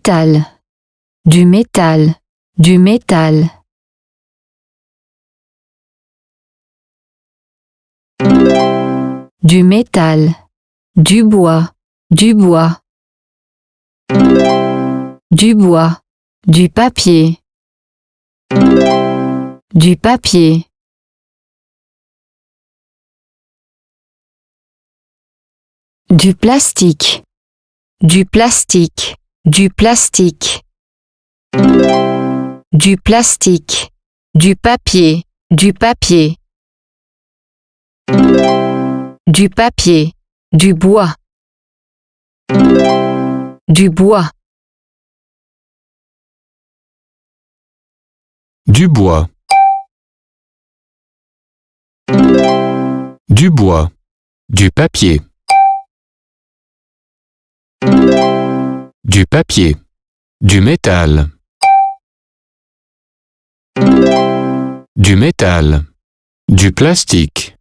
métal, du métal, du métal. Du métal, du bois, du bois. Du bois, du papier. Du papier. Du plastique, du plastique, du plastique. Du plastique, du papier, du papier. Du papier, du bois. Du bois. Du bois. Du bois. Du papier. Du papier. Du métal. Du métal. Du plastique.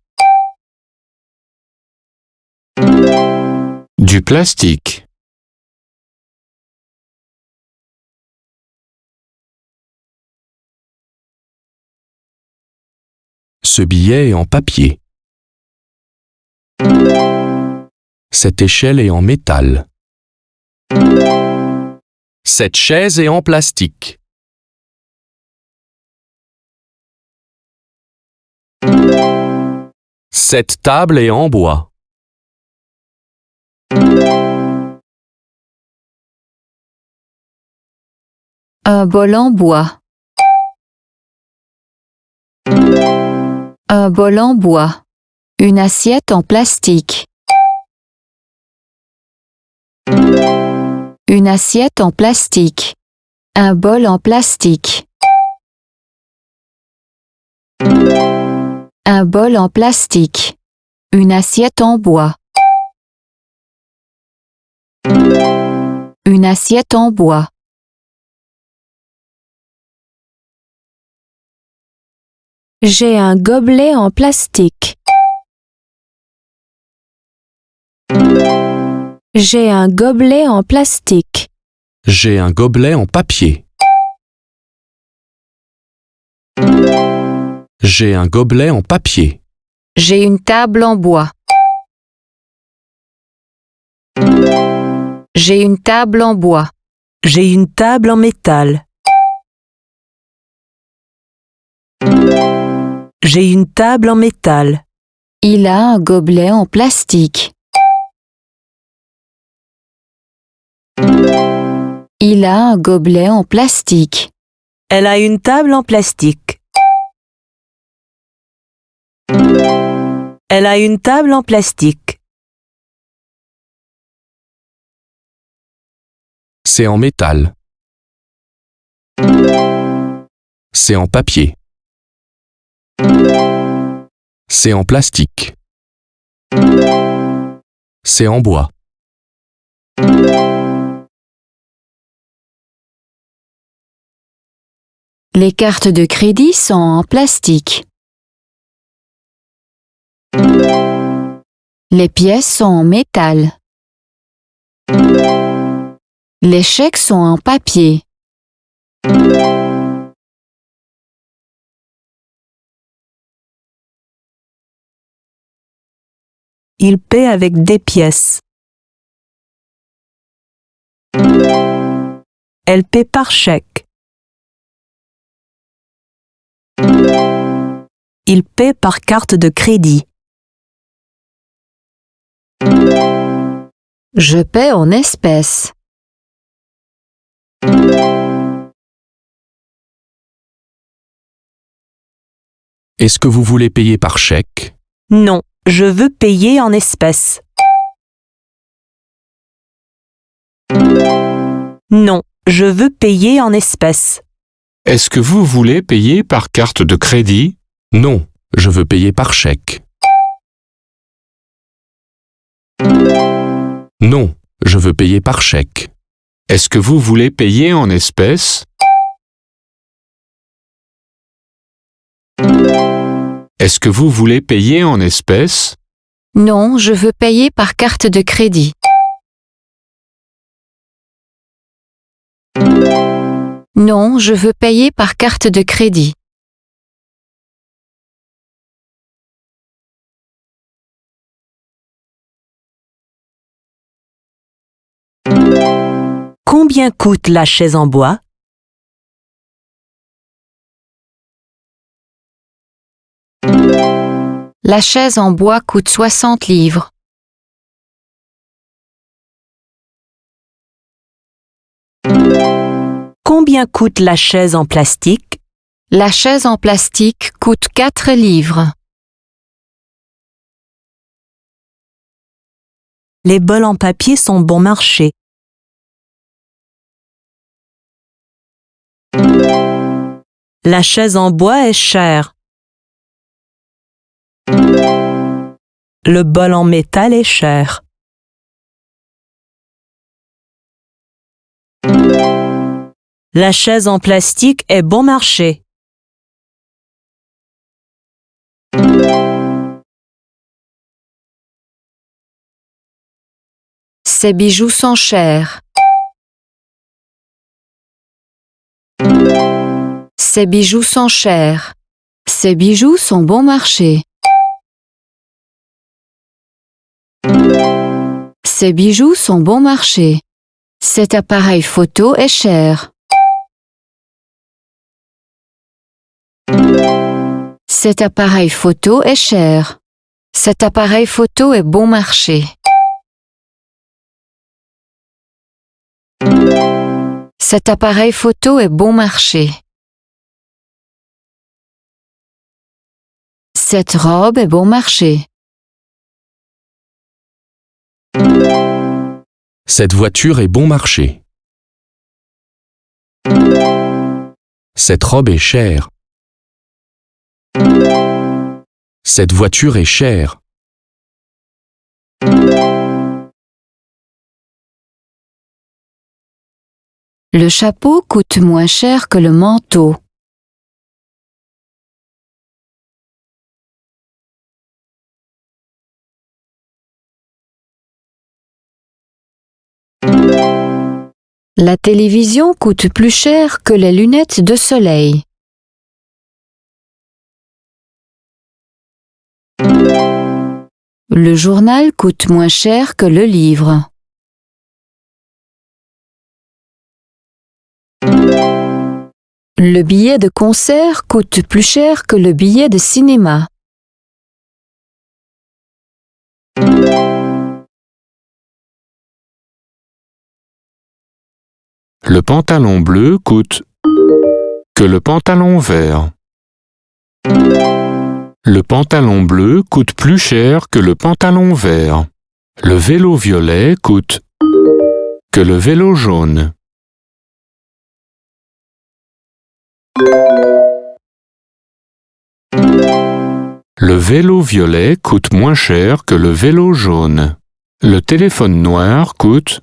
Du plastique. Ce billet est en papier. Cette échelle est en métal. Cette chaise est en plastique. Cette table est en bois. Un bol en bois. Un bol en bois. Une assiette en plastique. Une assiette en plastique. Un bol en plastique. Un bol en plastique. Une assiette en bois. Une assiette en bois. J'ai un gobelet en plastique. J'ai un gobelet en plastique. J'ai un gobelet en papier. J'ai un gobelet en papier. J'ai une table en bois. J'ai une table en bois. J'ai une table en métal. J'ai une table en métal. Il a un gobelet en plastique. Il a un gobelet en plastique. Elle a une table en plastique. Elle a une table en plastique. C'est en métal. C'est en papier. C'est en plastique. C'est en bois. Les cartes de crédit sont en plastique. Les pièces sont en métal. Les chèques sont en papier. Il paie avec des pièces. Elle paie par chèque. Il paie par carte de crédit. Je paie en espèces. Est-ce que vous voulez payer par chèque? Non, je veux payer en espèces. Non, je veux payer en espèces. Est-ce que vous voulez payer par carte de crédit? Non, je veux payer par chèque. Non, je veux payer par chèque. Est-ce que vous voulez payer en espèces? Est-ce que vous voulez payer en espèces? Non, je veux payer par carte de crédit. Non, je veux payer par carte de crédit. Combien coûte la chaise en bois? La chaise en bois coûte 60 livres. Combien coûte la chaise en plastique? La chaise en plastique coûte 4 livres. Les bols en papier sont bon marché. La chaise en bois est chère. Le bol en métal est cher. La chaise en plastique est bon marché. Ces bijoux sont chers. Ces bijoux sont chers. Ces bijoux sont bon marché. Ces bijoux sont bon marché. Cet appareil photo est cher. Cet appareil photo est cher. Cet appareil photo est bon marché. Cet appareil photo est bon marché. Cette robe est bon marché. Cette voiture est bon marché. Cette robe est chère. Cette voiture est chère. Le chapeau coûte moins cher que le manteau. La télévision coûte plus cher que les lunettes de soleil. Le journal coûte moins cher que le livre. Le billet de concert coûte plus cher que le billet de cinéma. Le pantalon bleu coûte que le pantalon vert. Le pantalon bleu coûte plus cher que le pantalon vert. Le vélo violet coûte que le vélo jaune. Le vélo violet coûte moins cher que le vélo jaune. Le téléphone noir coûte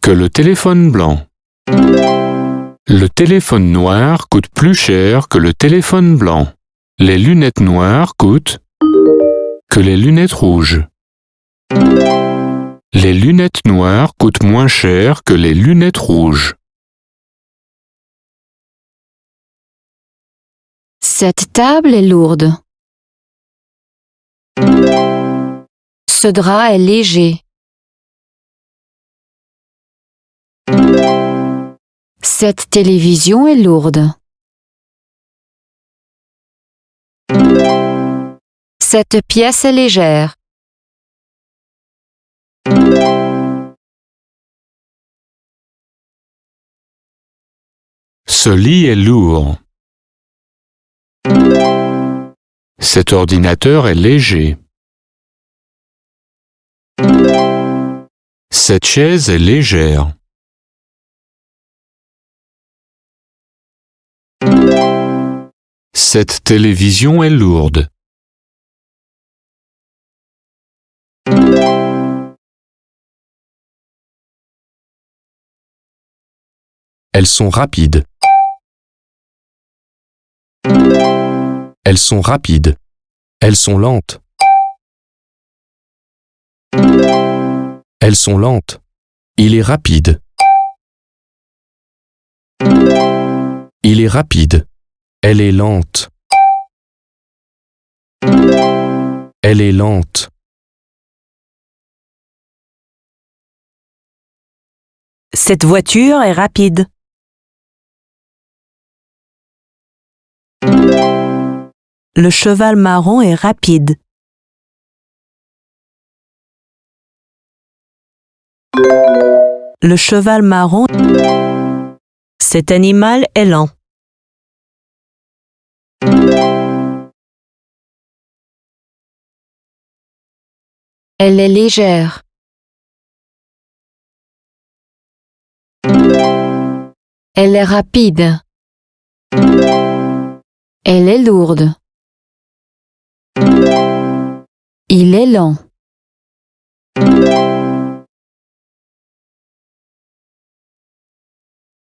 que le téléphone blanc. Le téléphone noir coûte plus cher que le téléphone blanc. Les lunettes noires coûtent que les lunettes rouges. Les lunettes noires coûtent moins cher que les lunettes rouges. Cette table est lourde. Ce drap est léger. Cette télévision est lourde. Cette pièce est légère. Ce lit est lourd. Cet ordinateur est léger. Cette chaise est légère. Cette télévision est lourde. Elles sont rapides. Elles sont rapides. Elles sont lentes. Elles sont lentes. Il est rapide. Il est rapide. Elle est lente. Elle est lente. Cette voiture est rapide. Le cheval marron est rapide. Le cheval marron. Cet animal est lent. Elle est légère. Elle est rapide. Elle est lourde. Il est lent.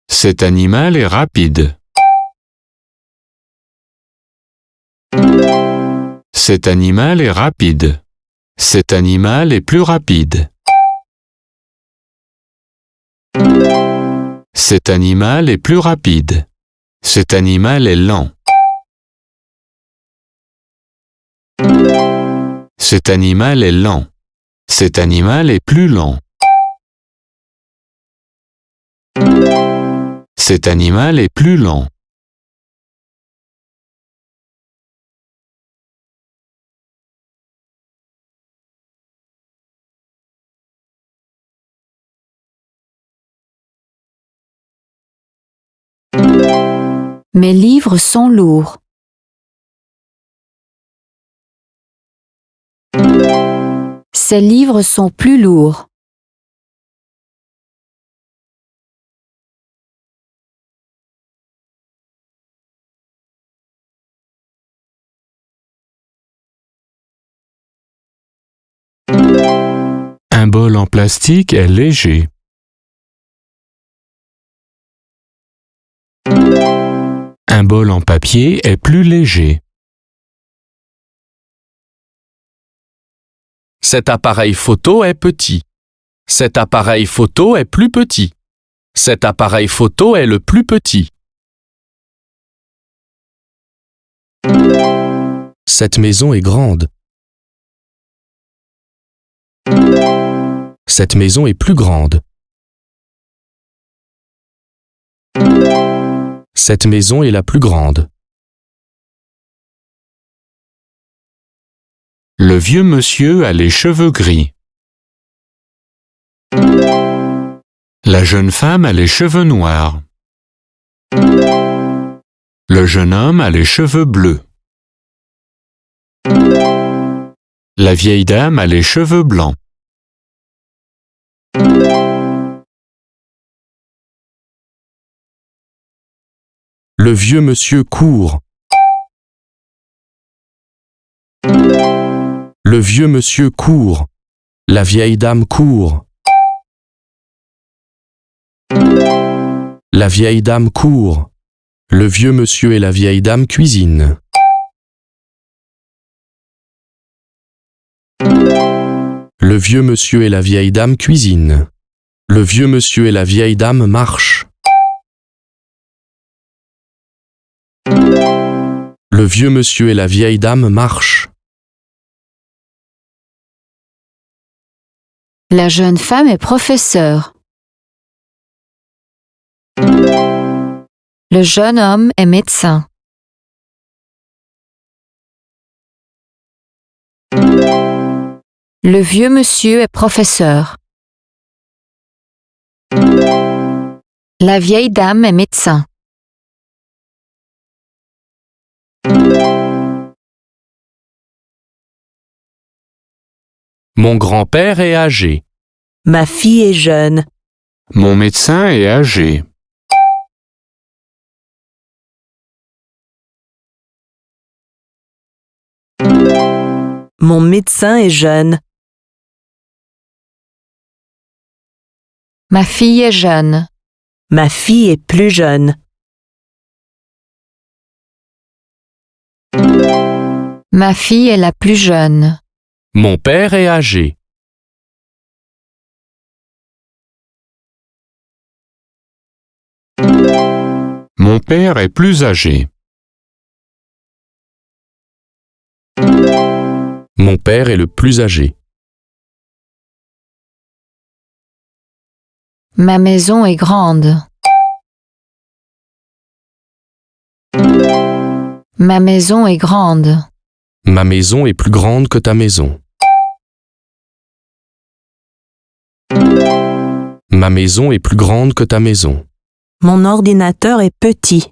Cet animal est rapide. Cet animal est rapide. Cet animal est plus rapide. Cet animal est plus rapide. Cet animal est lent. Cet animal est lent. Cet animal est plus lent. Cet animal est plus lent. Mes livres sont lourds. Ces livres sont plus lourds. Un bol en plastique est léger. Un bol en papier est plus léger. Cet appareil photo est petit. Cet appareil photo est plus petit. Cet appareil photo est le plus petit. Cette maison est grande. Cette maison est plus grande. Cette maison est la plus grande. Le vieux monsieur a les cheveux gris. La jeune femme a les cheveux noirs. Le jeune homme a les cheveux bleus. La vieille dame a les cheveux blancs. Le vieux monsieur court. Le vieux monsieur court. La vieille dame court. La vieille dame court. Le vieux monsieur et la vieille dame cuisinent. Le vieux monsieur et la vieille dame cuisinent. Le vieux monsieur et la vieille dame marchent. Le vieux monsieur et la vieille dame marchent. La jeune femme est professeure. Le jeune homme est médecin. Le vieux monsieur est professeur. La vieille dame est médecin. Mon grand-père est âgé. Ma fille est jeune. Mon médecin est âgé. Mon médecin est jeune. Ma fille est jeune. Ma fille est plus jeune. Ma fille est la plus jeune. Mon père est âgé. Mon Mon père est plus âgé. Mon père est le plus âgé. Ma maison est grande. Ma maison est grande. Ma maison est plus grande que ta maison. Ma maison est plus grande que ta maison. Mon ordinateur est petit.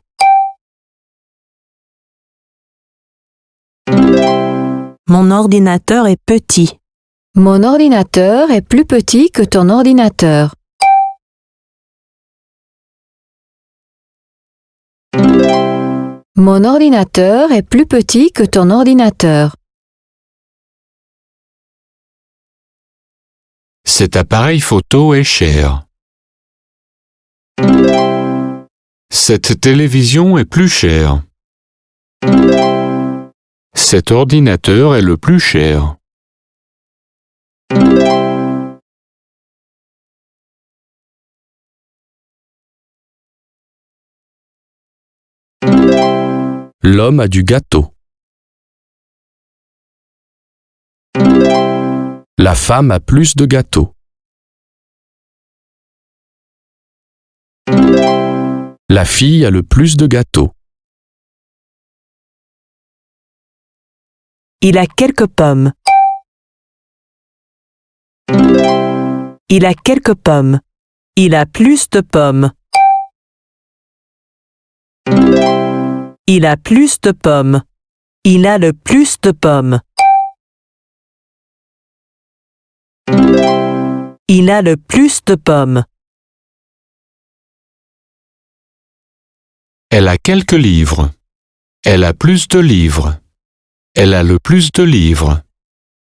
Mon ordinateur est petit. Mon ordinateur est plus petit que ton ordinateur. Mon ordinateur est plus petit que ton ordinateur. Cet appareil photo est cher. Cette télévision est plus chère. Cet ordinateur est le plus cher. L'homme a du gâteau. La femme a plus de gâteaux. La fille a le plus de gâteaux. Il a quelques pommes. Il a quelques pommes. Il a plus de pommes. Il a plus de pommes. Il a le plus de pommes. Il a le plus de pommes. Elle a quelques livres. Elle a plus de livres. Elle a le plus de livres.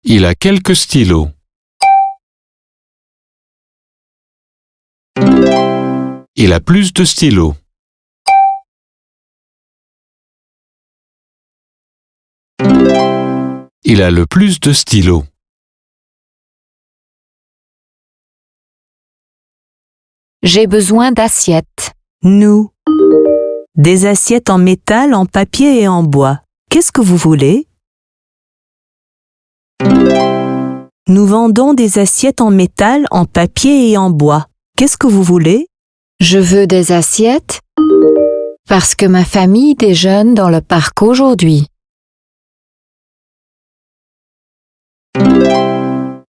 Il a quelques stylos. Il a plus de stylos. Il a le plus de stylos. J'ai besoin d'assiettes. Nous. Des assiettes en métal, en papier et en bois. Qu'est-ce que vous voulez? Nous vendons des assiettes en métal, en papier et en bois. Qu'est-ce que vous voulez? Je veux des assiettes parce que ma famille déjeune dans le parc aujourd'hui.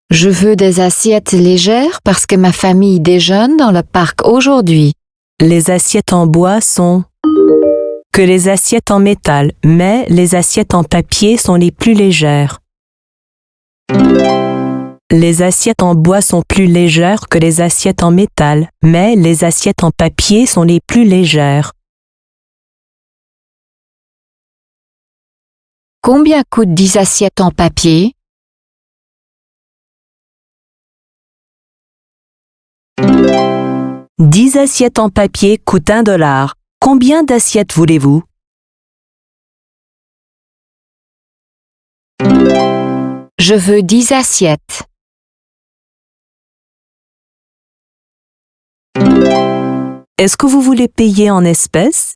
Je veux des assiettes légères parce que ma famille déjeune dans le parc aujourd'hui. Les assiettes en bois sont que les assiettes en métal, mais les assiettes en papier sont les plus légères. Les assiettes en bois sont plus légères que les assiettes en métal, mais les assiettes en papier sont les plus légères. Combien coûtent 10 assiettes en papier? « 10 assiettes en papier coûtent $1. Combien d'assiettes voulez-vous? » Je veux 10 assiettes. Est-ce que vous voulez payer en espèces?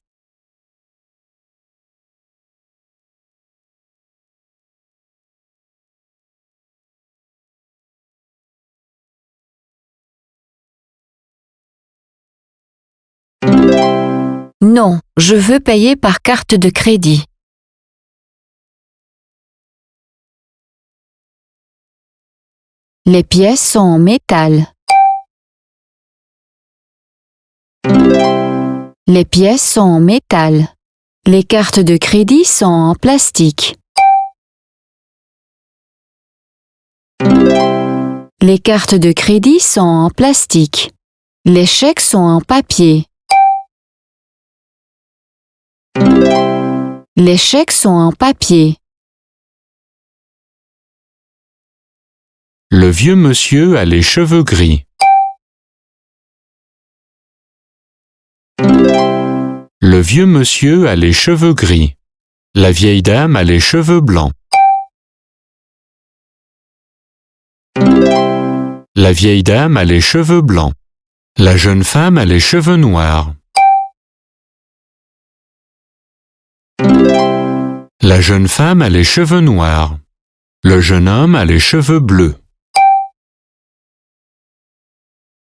Non, je veux payer par carte de crédit. Les pièces sont en métal. Les pièces sont en métal. Les cartes de crédit sont en plastique. Les cartes de crédit sont en plastique. Les chèques sont en papier. Les chèques sont en papier. Le vieux monsieur a les cheveux gris. Le vieux monsieur a les cheveux gris. La vieille dame a les cheveux blancs. La vieille dame a les cheveux blancs. La jeune femme a les cheveux noirs. La jeune femme a les cheveux noirs. Le jeune homme a les cheveux bleus.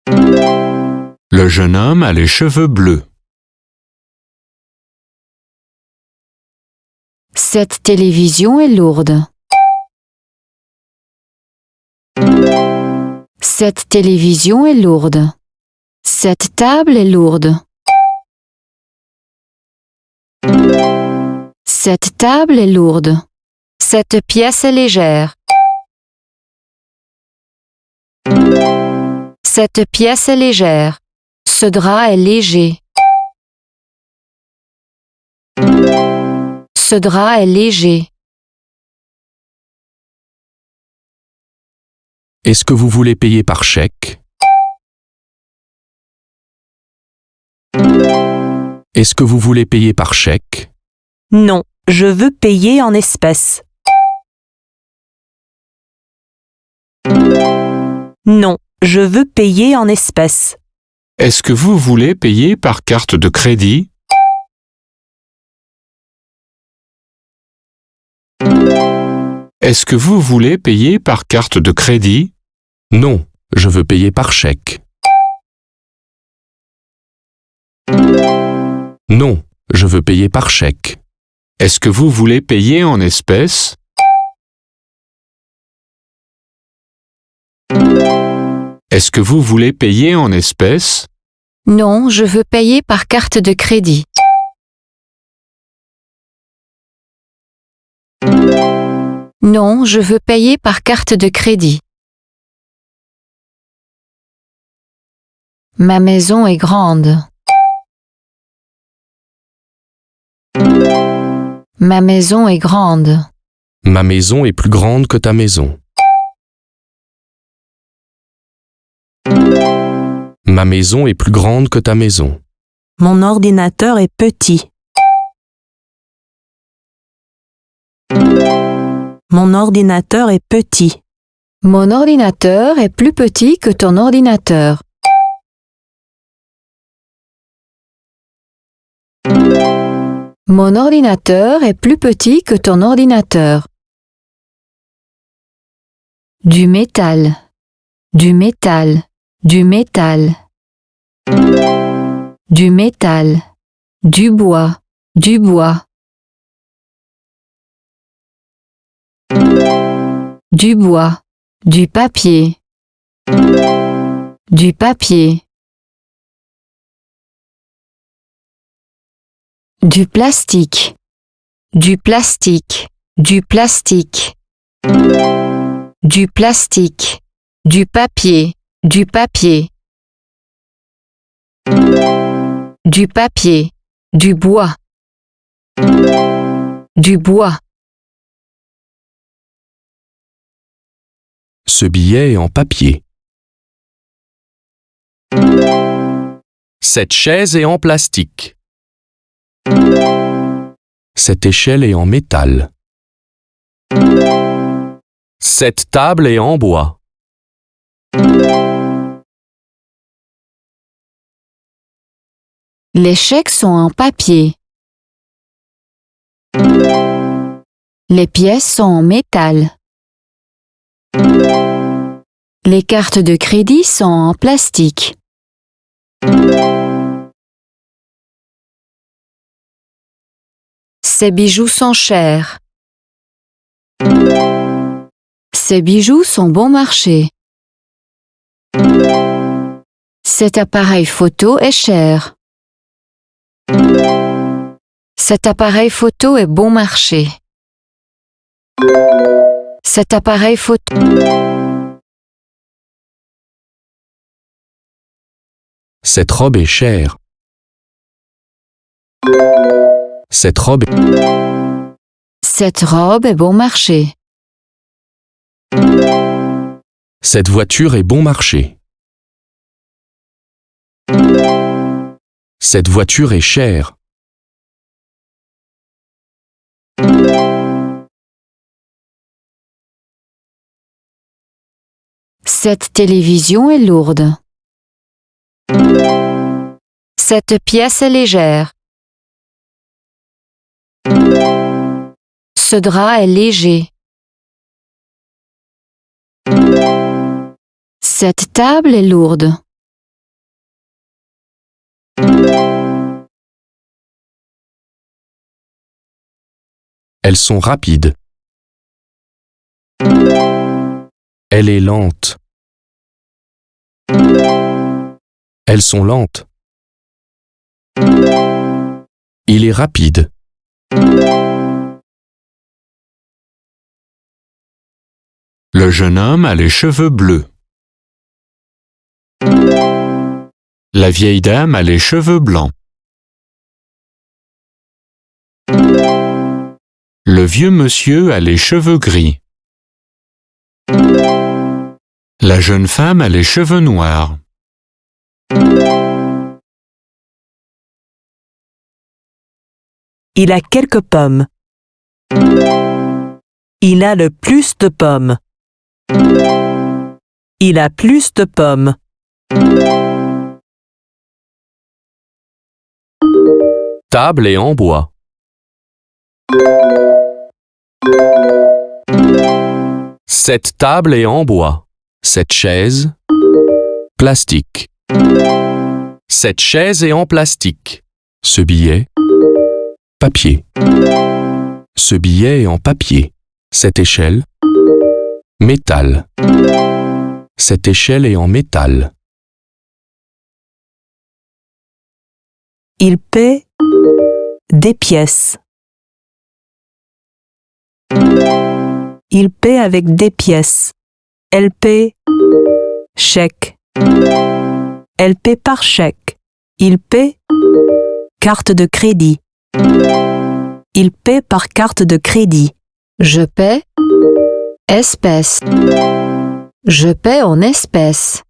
Le jeune homme a les cheveux bleus. Cette télévision est lourde. Cette télévision est lourde. Cette table est lourde. Cette table est lourde. Cette pièce est légère. Cette pièce est légère. Ce drap est léger. Ce drap est léger. Est-ce que vous voulez payer par chèque? Est-ce que vous voulez payer par chèque? Non, je veux payer en espèces. Non, je veux payer en espèces. Est-ce que vous voulez payer par carte de crédit? Est-ce que vous voulez payer par carte de crédit? Non, je veux payer par chèque. Non, je veux payer par chèque. Est-ce que vous voulez payer en espèces? Est-ce que vous voulez payer en espèces? Non, je veux payer par carte de crédit. Non, je veux payer par carte de crédit. Ma maison est grande. Ma maison est grande. Ma maison est plus grande que ta maison. Ma maison est plus grande que ta maison. Mon ordinateur est petit. Mon ordinateur est petit. Mon ordinateur est plus petit que ton ordinateur. Mon ordinateur est plus petit que ton ordinateur. Du métal. Du métal. Du métal. Du métal. Du bois. Du bois. Du bois. Du papier. Du papier. Du plastique. Du plastique. Du plastique. Du plastique. Du papier. Du papier. Du papier. Du bois. Du bois. Ce billet est en papier. Cette chaise est en plastique. Cette échelle est en métal. Cette table est en bois. Les chèques sont en papier. Les pièces sont en métal. Les cartes de crédit sont en plastique. Ces bijoux sont chers. Ces bijoux sont bon marché. Cet appareil photo est cher. Cet appareil photo est bon marché. Cet appareil photo. Cette robe est chère. Cette robe est... Cette robe est bon marché. Cette voiture est bon marché. Cette voiture est chère. Cette télévision est lourde. Cette pièce est légère. Ce drap est léger. Cette table est lourde. Elles sont rapides. Elle est lente. Elles sont lentes. Il est rapide. Le jeune homme a les cheveux bleus. La vieille dame a les cheveux blancs. Le vieux monsieur a les cheveux gris. La jeune femme a les cheveux noirs. Il a quelques pommes. Il a le plus de pommes. Il a plus de pommes. Table est en bois. Cette table est en bois. Cette chaise, plastique. Cette chaise est en plastique. Ce billet, papier. Ce billet est en papier. Cette échelle, métal. Cette échelle est en métal. Il paie des pièces. Il paie avec des pièces. Elle paie chèque. Elle paie par chèque. Il paie carte de crédit. Il paie par carte de crédit. Je paie espèces. Je paie en espèces.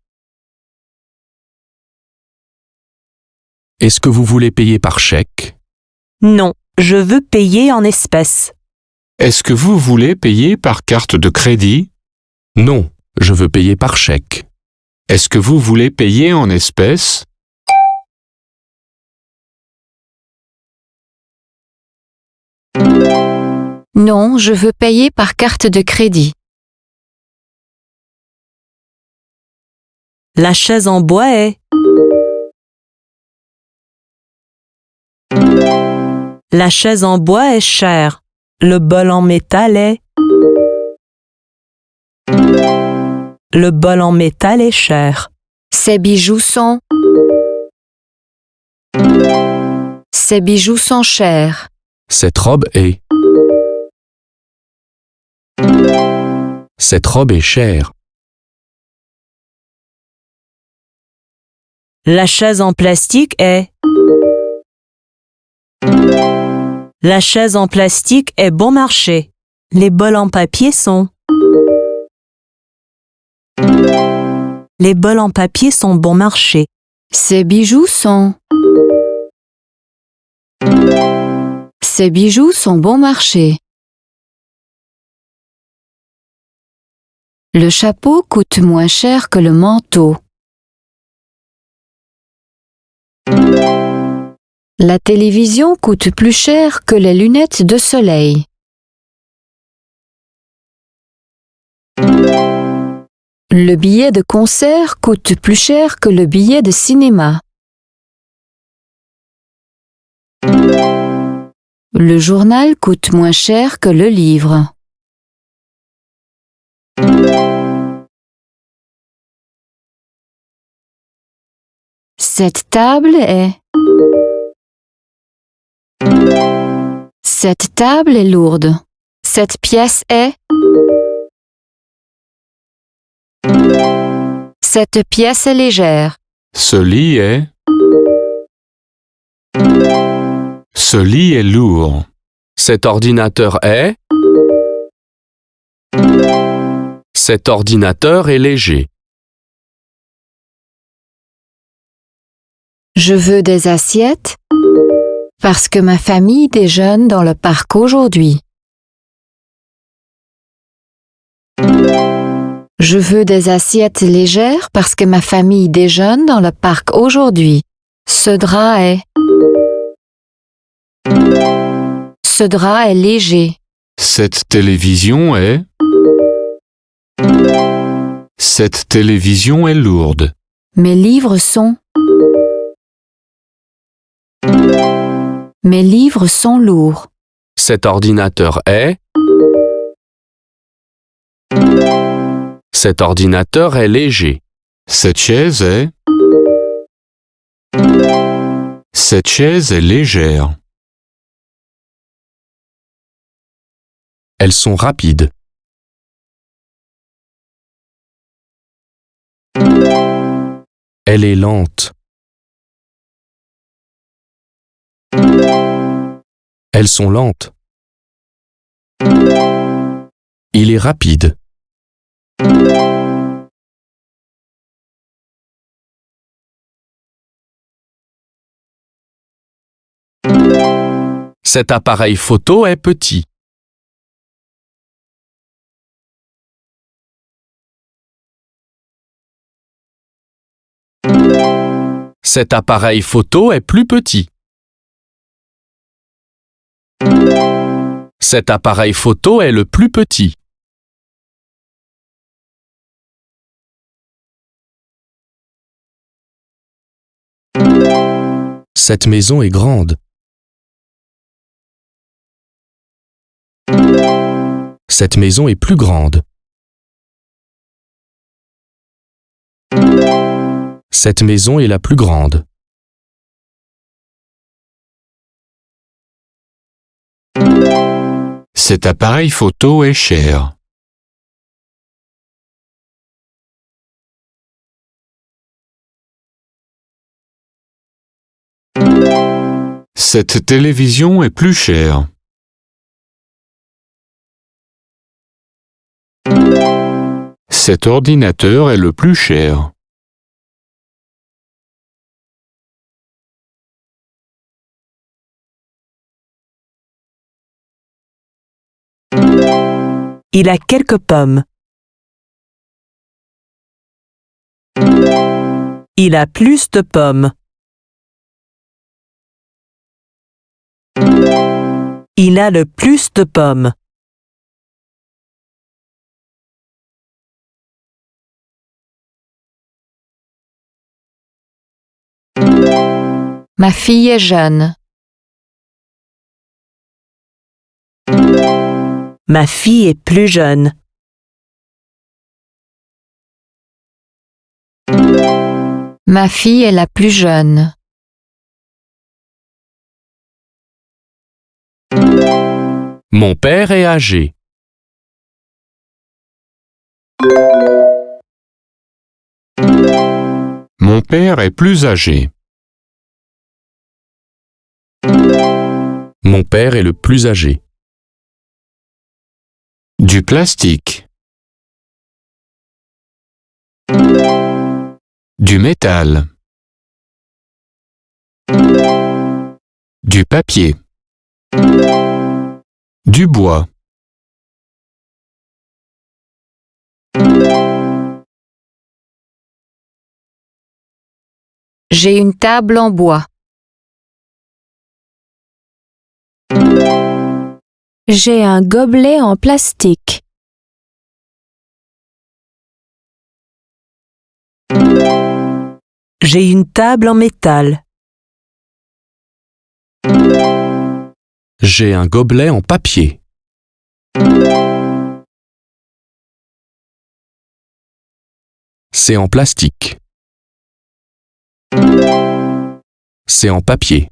Est-ce que vous voulez payer par chèque? Non, je veux payer en espèces. Est-ce que vous voulez payer par carte de crédit? Non, je veux payer par chèque. Est-ce que vous voulez payer en espèces? Non, je veux payer par carte de crédit. La chaise en bois est. La chaise en bois est chère. Le bol en métal est. Le bol en métal est cher. Ces bijoux sont. Ces bijoux sont chers. Cette robe est. Cette robe est chère. La chaise en plastique est. La chaise en plastique est bon marché. Les bols en papier sont. Les bols en papier sont bon marché. Ces bijoux sont. Ces bijoux sont bon marché. Le chapeau coûte moins cher que le manteau. La télévision coûte plus cher que les lunettes de soleil. Le billet de concert coûte plus cher que le billet de cinéma. Le journal coûte moins cher que le livre. Cette table est. Cette table est lourde. Cette pièce est. Cette pièce est légère. Ce lit est. Ce lit est lourd. Cet ordinateur est. Cet ordinateur est léger. Je veux des assiettes parce que ma famille déjeune dans le parc aujourd'hui. Je veux des assiettes légères parce que ma famille déjeune dans le parc aujourd'hui. Ce drap est. Ce drap est léger. Cette télévision est... Cette télévision est lourde. Mes livres sont... Mes livres sont lourds. Cet ordinateur est... Cet ordinateur est léger. Cette chaise est... Cette chaise est légère. Elles sont rapides. Elle est lente. Elles sont lentes. Il est rapide. Cet appareil photo est petit. Cet appareil photo est plus petit. Cet appareil photo est le plus petit. Cette maison est grande. Cette maison est plus grande. Cette maison est la plus grande. Cet appareil photo est cher. Cette télévision est plus chère. Cet ordinateur est le plus cher. Il a quelques pommes. Il a plus de pommes. Il a le plus de pommes. Ma fille est jeune. Ma fille est plus jeune. Ma fille est la plus jeune. Mon père est âgé. Mon père est plus âgé. Mon père est le plus âgé. Du plastique. Du métal. Du papier. Du bois. J'ai une table en bois. J'ai un gobelet en plastique. J'ai une table en métal. J'ai un gobelet en papier. C'est en plastique. C'est en papier.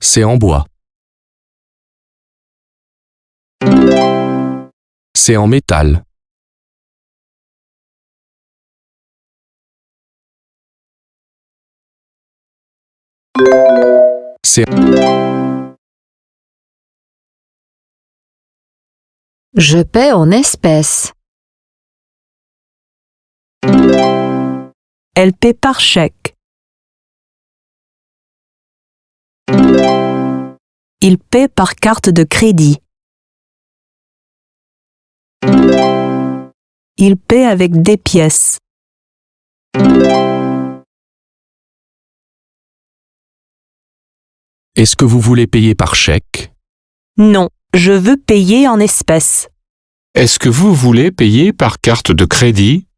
C'est en bois. C'est en métal. C'est... Je paie en espèces. Elle paie par chèque. Il paie par carte de crédit. Il paie avec des pièces. Est-ce que vous voulez payer par chèque? Non, je veux payer en espèces. Est-ce que vous voulez payer par carte de crédit?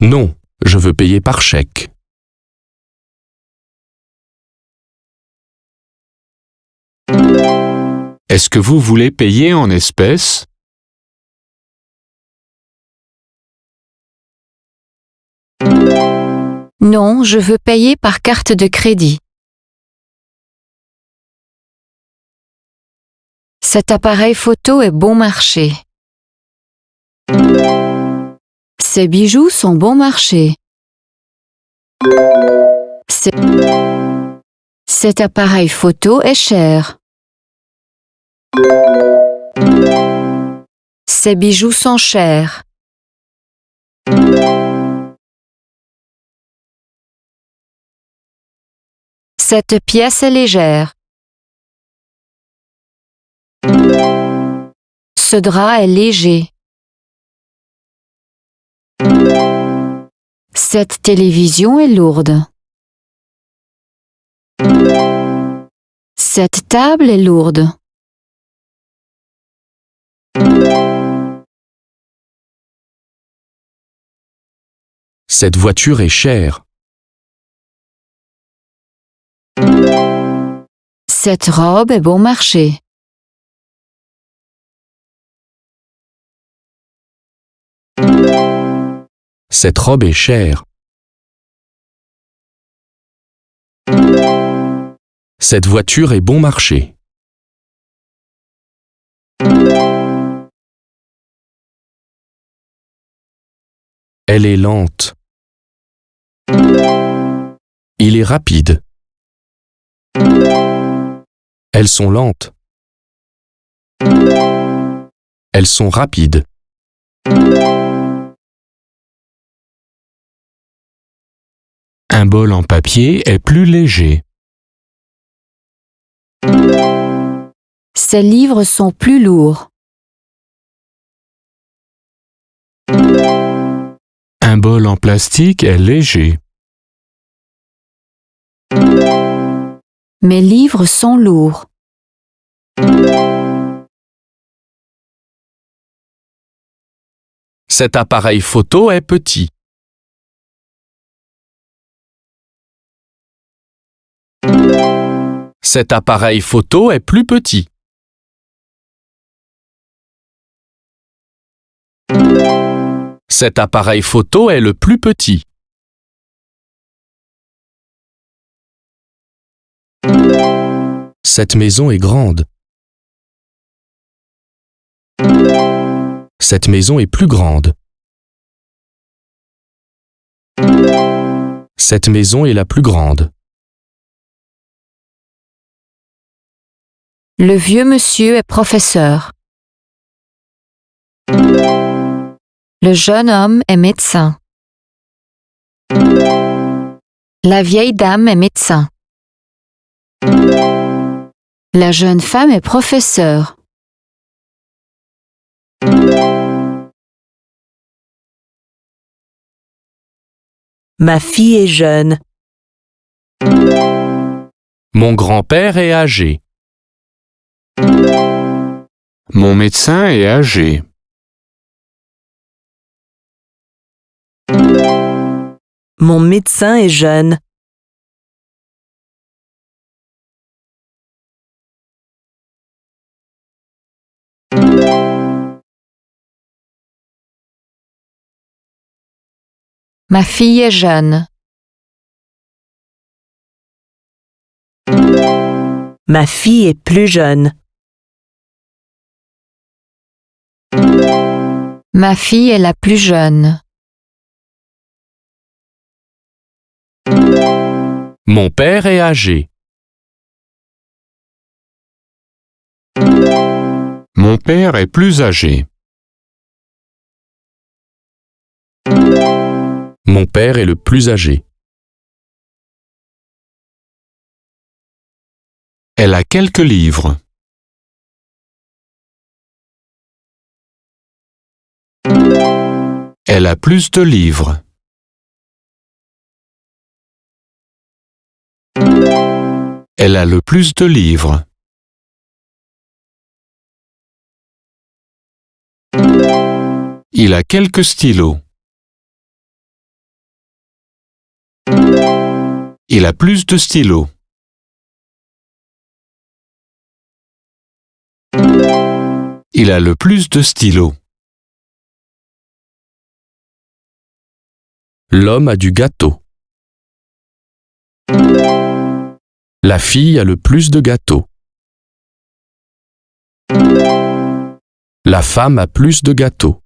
Non, je veux payer par chèque. Est-ce que vous voulez payer en espèces? Non, je veux payer par carte de crédit. Cet appareil photo est bon marché. Ces bijoux sont bon marché. Cet appareil photo est cher. Ces bijoux sont chers. Cette pièce est légère. Ce drap est léger. Cette télévision est lourde. Cette table est lourde. Cette voiture est chère. Cette robe est bon marché. Cette robe est chère. Cette voiture est bon marché. Elle est lente. Il est rapide. Elles sont lentes. Elles sont rapides. Un bol en papier est plus léger. Ces livres sont plus lourds. Un bol en plastique est léger. Mes livres sont lourds. Cet appareil photo est petit. Cet appareil photo est plus petit. Cet appareil photo est le plus petit. Cette maison est grande. Cette maison est plus grande. Cette maison est la plus grande. Le vieux monsieur est professeur. Le jeune homme est médecin. La vieille dame est médecin. La jeune femme est professeure. Ma fille est jeune. Mon grand-père est âgé. Mon médecin est âgé. Mon médecin est jeune. Ma fille est jeune. Ma fille est plus jeune. Ma fille est la plus jeune. Mon père est âgé. Mon père est plus âgé. Mon père est le plus âgé. Elle a quelques livres. Elle a plus de livres. Elle a le plus de livres. Il a quelques stylos. Il a plus de stylos. Il a le plus de stylos. L'homme a du gâteau. La fille a le plus de gâteaux. La femme a plus de gâteaux.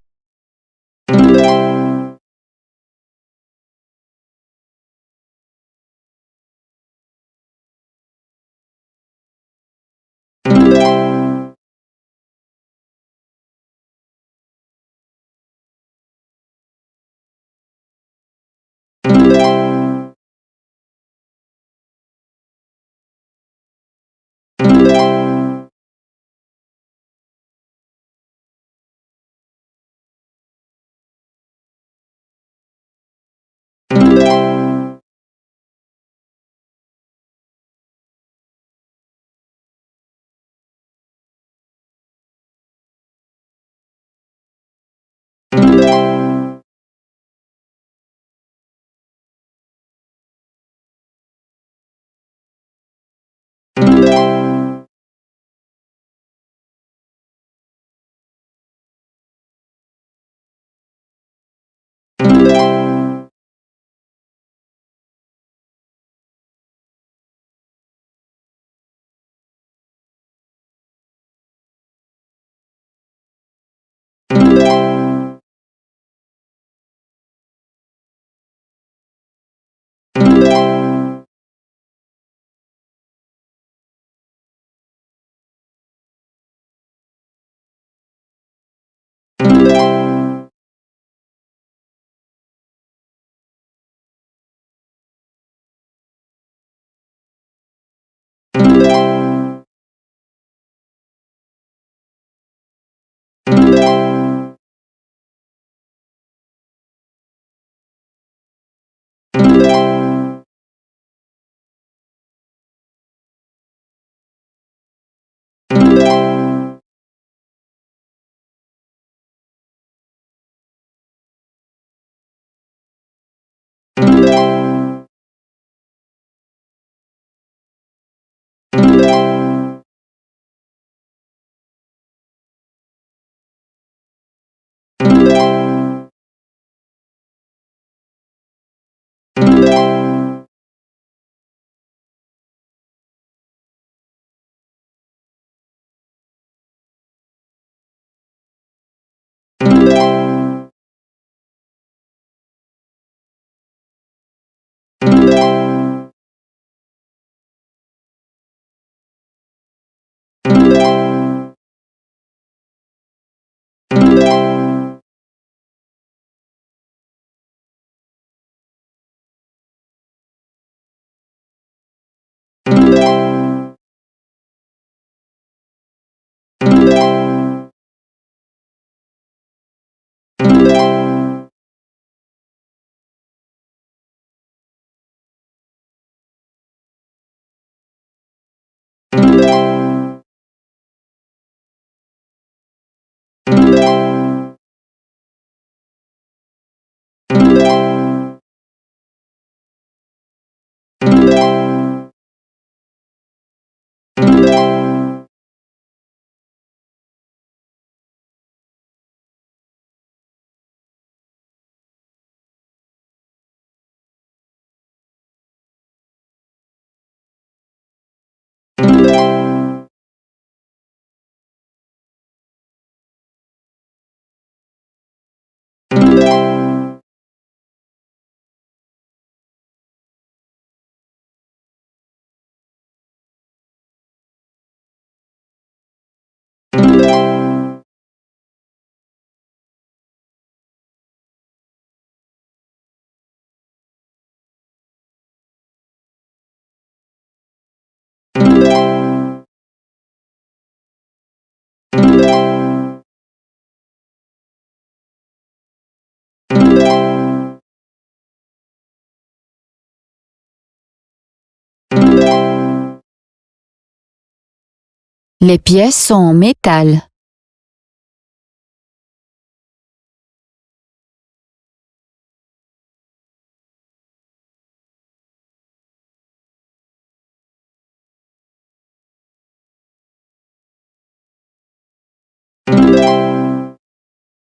Les pièces sont en métal.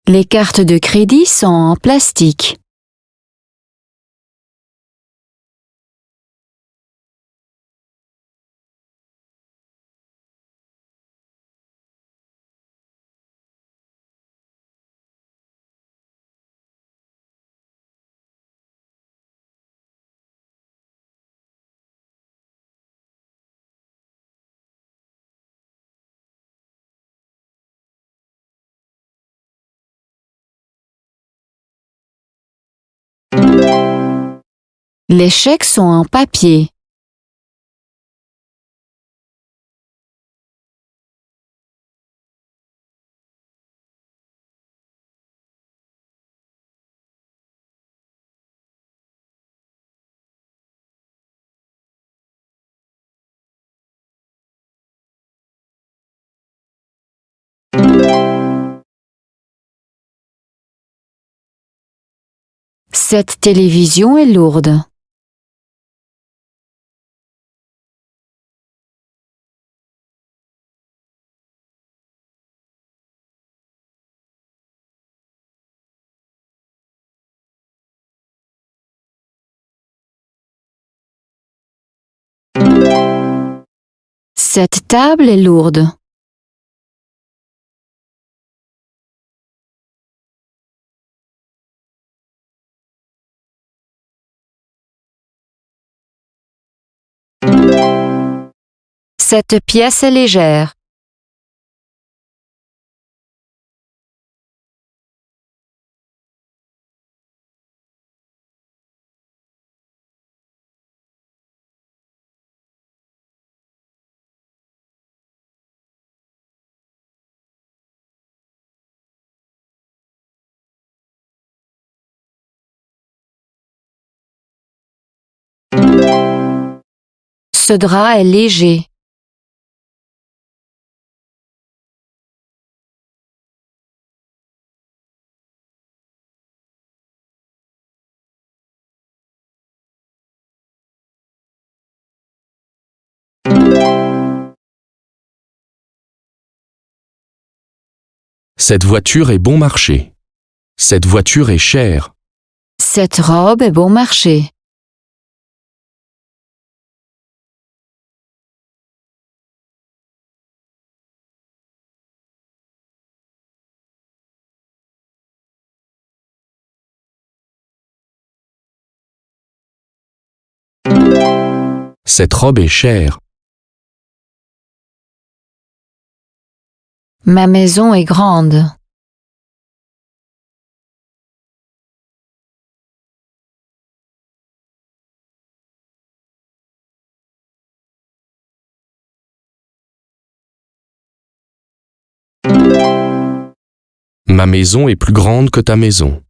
Les cartes de crédit sont en plastique. Les chèques sont en papier. Cette télévision est lourde. Cette table est lourde. Cette pièce est légère. Ce drap est léger. Cette voiture est bon marché. Cette voiture est chère. Cette robe est bon marché. Cette robe est chère. Ma maison est grande. Ma maison est plus grande que ta maison.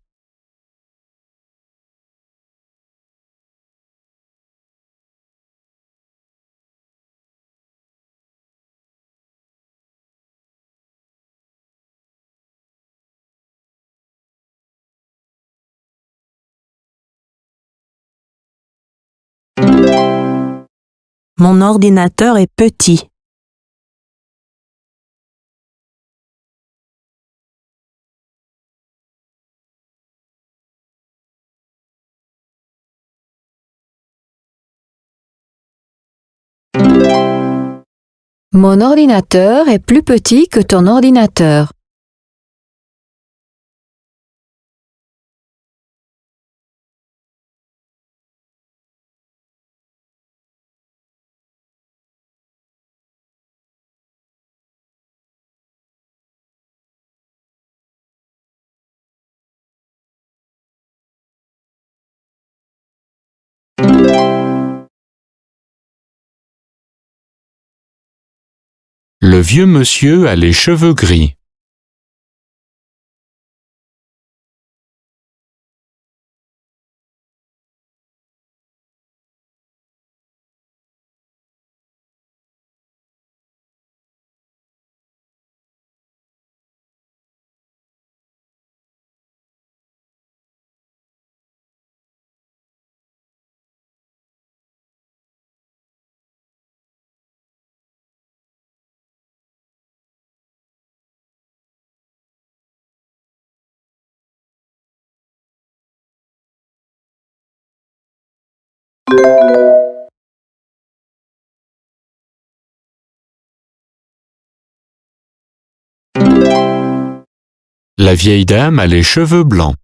Mon ordinateur est petit. Mon ordinateur est plus petit que ton ordinateur. Le vieux monsieur a les cheveux gris. La vieille dame a les cheveux blancs.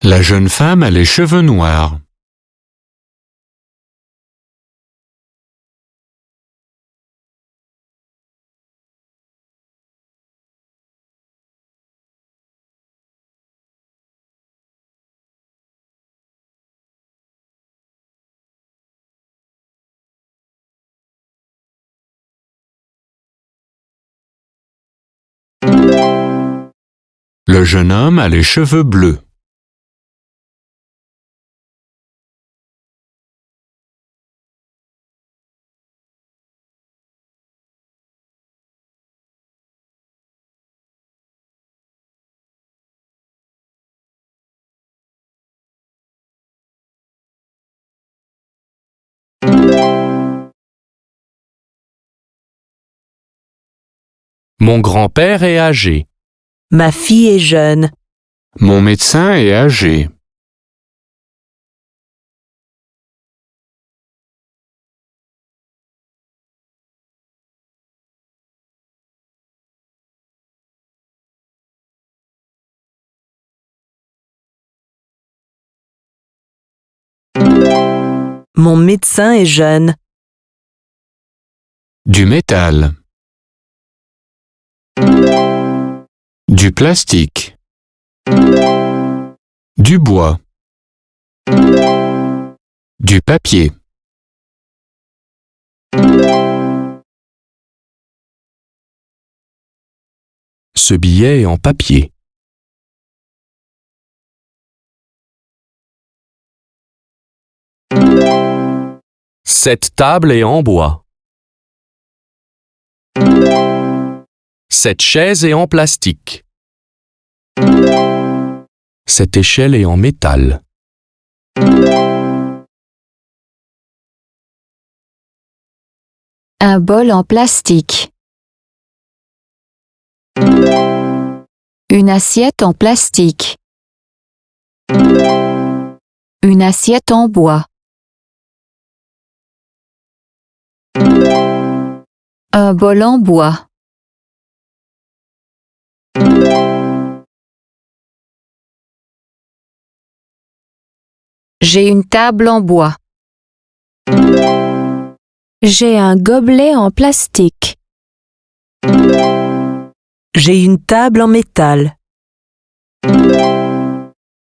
La jeune femme a les cheveux noirs. Le jeune homme a les cheveux bleus. Mon grand-père est âgé. Ma fille est jeune. Mon médecin est âgé. Mon médecin est jeune. Du métal. Du plastique. Du bois. Du papier. Ce billet est en papier. Cette table est en bois. Cette chaise est en plastique. Cette échelle est en métal. Un bol en plastique. Une assiette en plastique. Une assiette en bois. Un bol en bois. J'ai une table en bois. J'ai un gobelet en plastique. J'ai une table en métal.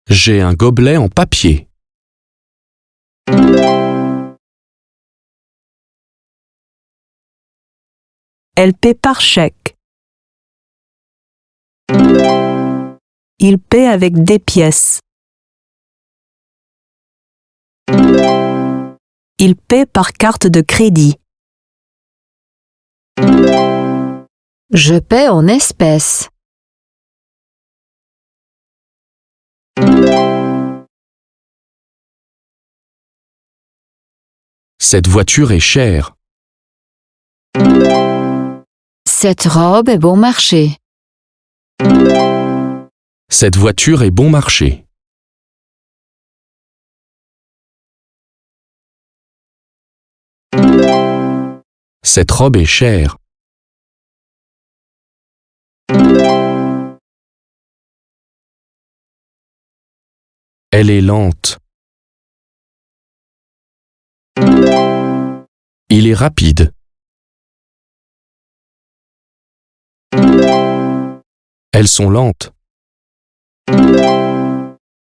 J'ai un gobelet en papier. Elle paie par chèque. Il paie avec des pièces. Il paie par carte de crédit. Je paie en espèces. Cette voiture est chère. Cette robe est bon marché. Cette voiture est bon marché. Cette robe est chère. Elle est lente. Il est rapide. Elles sont lentes.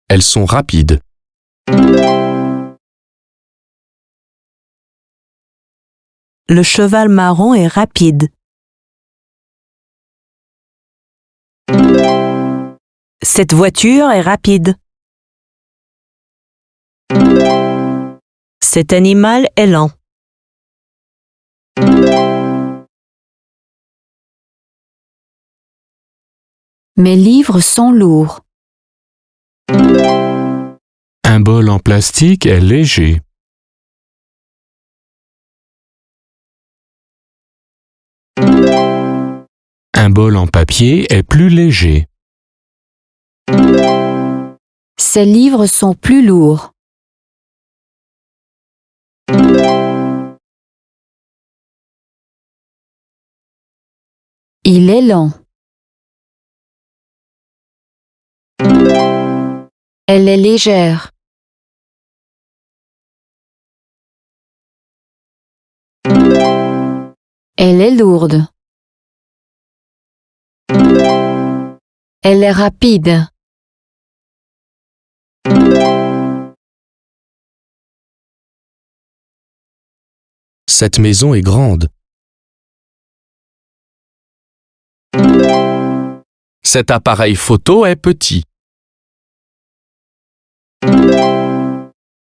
Elles sont rapides. Le cheval marron est rapide. Cette voiture est rapide. Cet animal est lent. Mes livres sont lourds. Un bol en plastique est léger. Un bol en papier est plus léger. Ces livres sont plus lourds. Il est lent. Elle est légère. Elle est lourde. Elle est rapide. Cette maison est grande. Cet appareil photo est petit.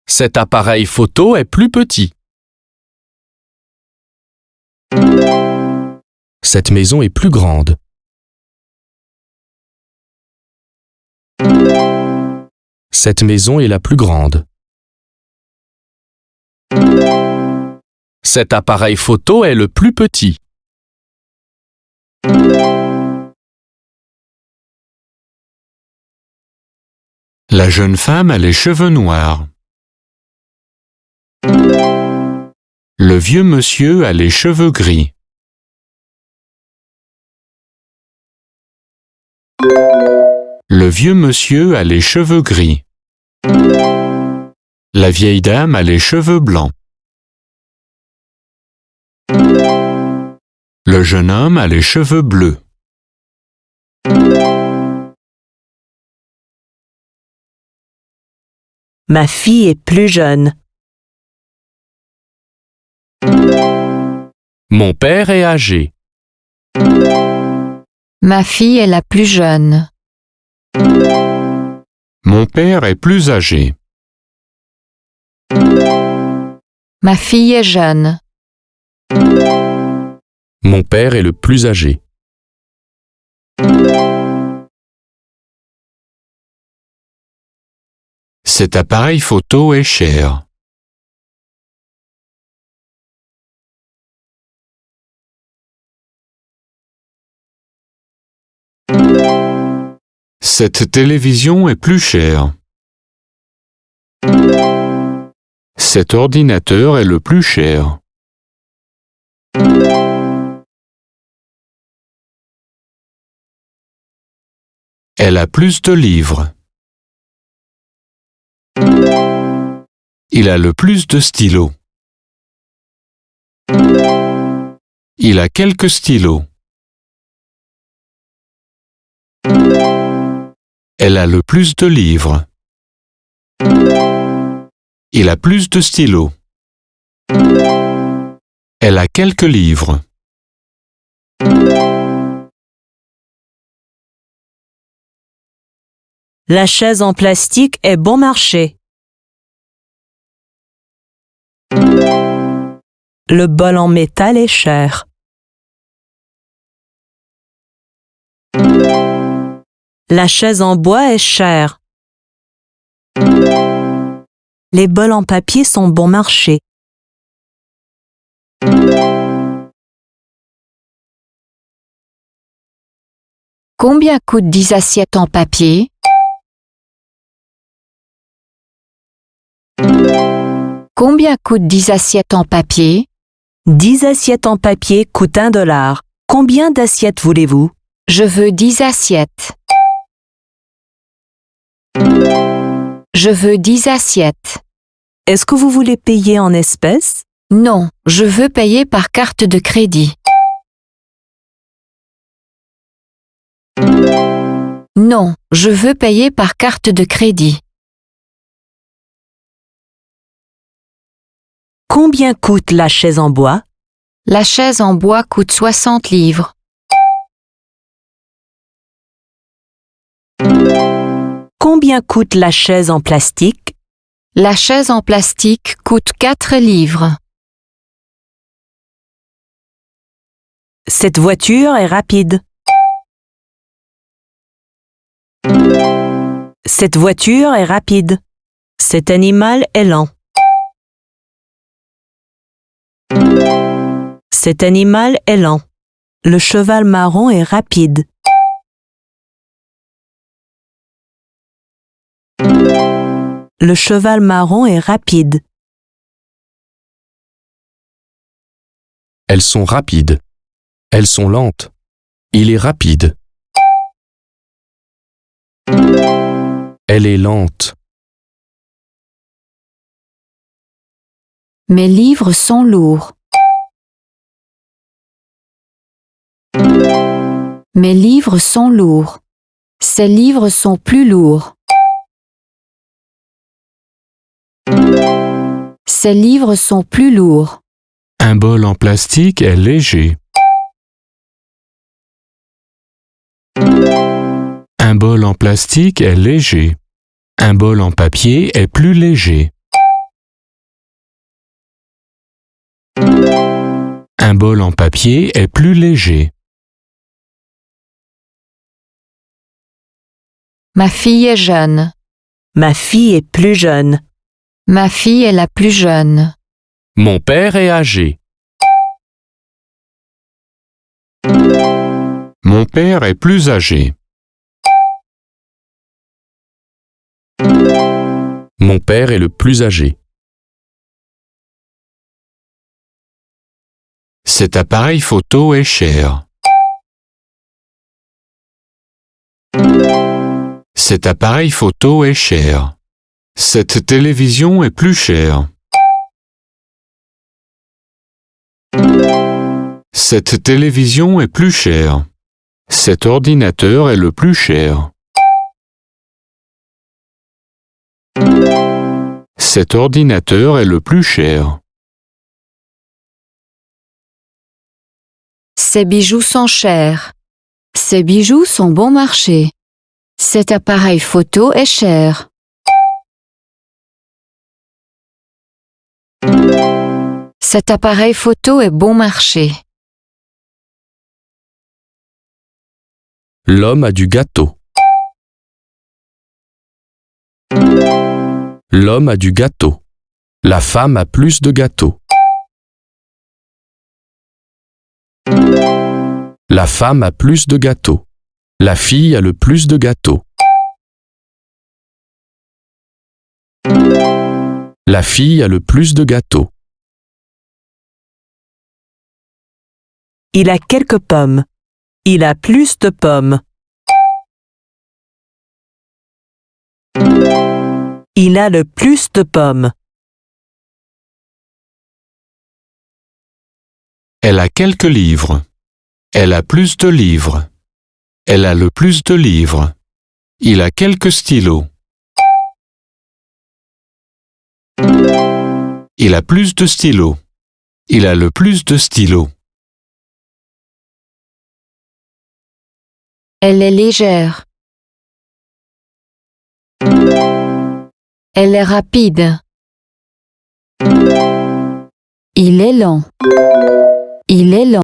Cet appareil photo est plus petit. Cette maison est plus grande. Cette maison est la plus grande. Cet appareil photo est le plus petit. La jeune femme a les cheveux noirs. Le vieux monsieur a les cheveux gris. Le vieux monsieur a les cheveux gris. La vieille dame a les cheveux blancs. Le jeune homme a les cheveux bleus. Ma fille est plus jeune. Mon père est âgé. Ma fille est la plus jeune. Mon père est plus âgé. Ma fille est jeune. Mon père est le plus âgé. Cet appareil photo est cher. Cette télévision est plus chère. Cet ordinateur est le plus cher. Elle a plus de livres. Il a le plus de stylos. Il a quelques stylos. Elle a le plus de livres. Il a plus de stylos. Elle a quelques livres. La chaise en plastique est bon marché. Le bol en métal est cher. La chaise en bois est chère. Les bols en papier sont bon marché. Combien coûtent 10 assiettes en papier? Combien coûtent 10 assiettes en papier? 10 assiettes en papier coûtent $1. Combien d'assiettes voulez-vous? Je veux 10 assiettes. Je veux 10 assiettes. Est-ce que vous voulez payer en espèces? Non, je veux payer par carte de crédit. Non, je veux payer par carte de crédit. Combien coûte la chaise en bois? La chaise en bois coûte 60 livres. Combien coûte la chaise en plastique? La chaise en plastique coûte 4 livres. Cette voiture est rapide. Cette voiture est rapide. Cet animal est lent. Cet animal est lent. Le cheval marron est rapide. Le cheval marron est rapide. Elles sont rapides. Elles sont lentes. Il est rapide. Elle est lente. Mes livres sont lourds. Mes livres sont lourds. Ces livres sont plus lourds. Ces livres sont plus lourds. Un bol en plastique est léger. Un bol en plastique est léger. Un bol en papier est plus léger. Un bol en papier est plus léger. Ma fille est jeune. Ma fille est plus jeune. Ma fille est la plus jeune. Mon père est âgé. Mon père est plus âgé. Mon père est le plus âgé. Cet appareil photo est cher. Cet appareil photo est cher. Cette télévision est plus chère. Cette télévision est plus chère. Cet ordinateur est le plus cher. Cet ordinateur est le plus cher. Ces bijoux sont chers. Ces bijoux sont bon marché. Cet appareil photo est cher. Cet appareil photo est bon marché. L'homme a du gâteau. L'homme a du gâteau. La femme a plus de gâteaux. La femme a plus de gâteaux. La fille a le plus de gâteaux. La fille a le plus de gâteaux. Il a quelques pommes. Il a plus de pommes. Il a le plus de pommes. Elle a quelques livres. Elle a plus de livres. Elle a le plus de livres. Il a quelques stylos. Il a plus de stylos. Il a le plus de stylos. Elle est légère. Elle est rapide. Il est lent. Il est lent.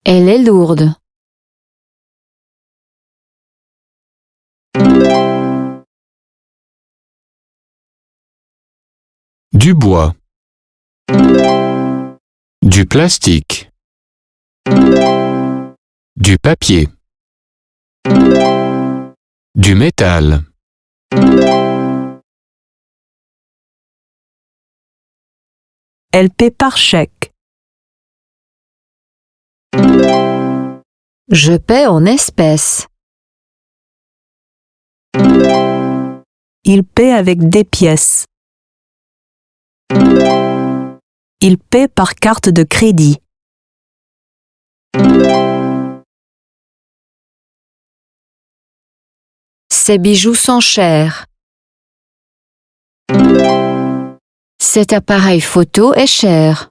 Elle est lourde. Du bois. Du plastique. Du papier. Du métal. Elle paie par chèque. Je paie en espèces. Il paie avec des pièces. Il paie par carte de crédit. Ces bijoux sont chers. Cet appareil photo est cher.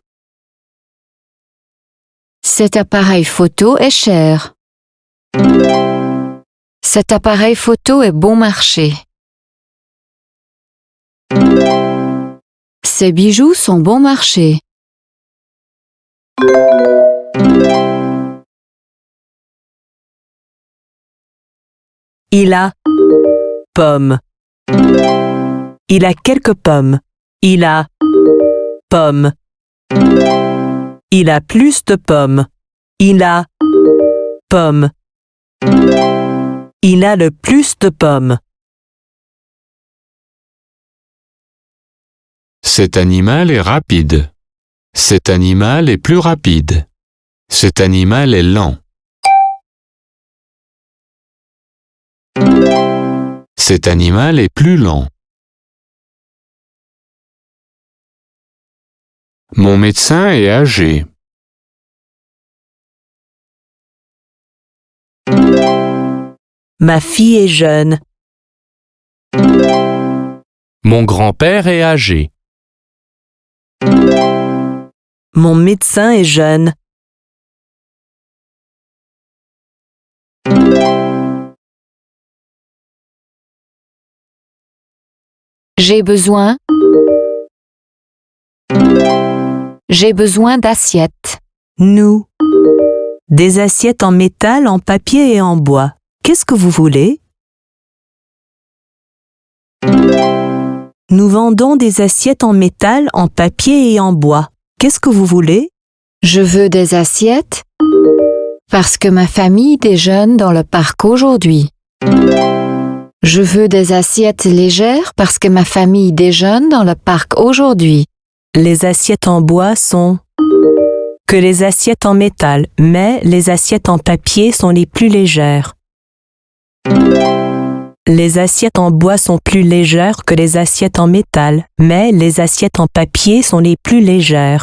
Cet appareil photo est cher. Cet appareil photo est bon marché. Ces bijoux sont bon marché. Il a Pomme. Il a quelques pommes. Il a pommes. Il a plus de pommes. Il a pommes. Il a le plus de pommes. Cet animal est rapide. Cet animal est plus rapide. Cet animal est lent. Cet animal est plus lent. Mon médecin est âgé. Ma fille est jeune. Mon grand-père est âgé. Mon médecin est jeune. J'ai besoin. J'ai besoin d'assiettes. Nous. Des assiettes en métal, en papier et en bois. Qu'est-ce que vous voulez? Nous vendons des assiettes en métal, en papier et en bois. Qu'est-ce que vous voulez? Je veux des assiettes parce que ma famille déjeune dans le parc aujourd'hui. Je veux des assiettes légères parce que ma famille déjeune dans le parc aujourd'hui. Les assiettes en bois sont que les assiettes en métal, mais les assiettes en papier sont les plus légères. Les assiettes en bois sont plus légères que les assiettes en métal, mais les assiettes en papier sont les plus légères.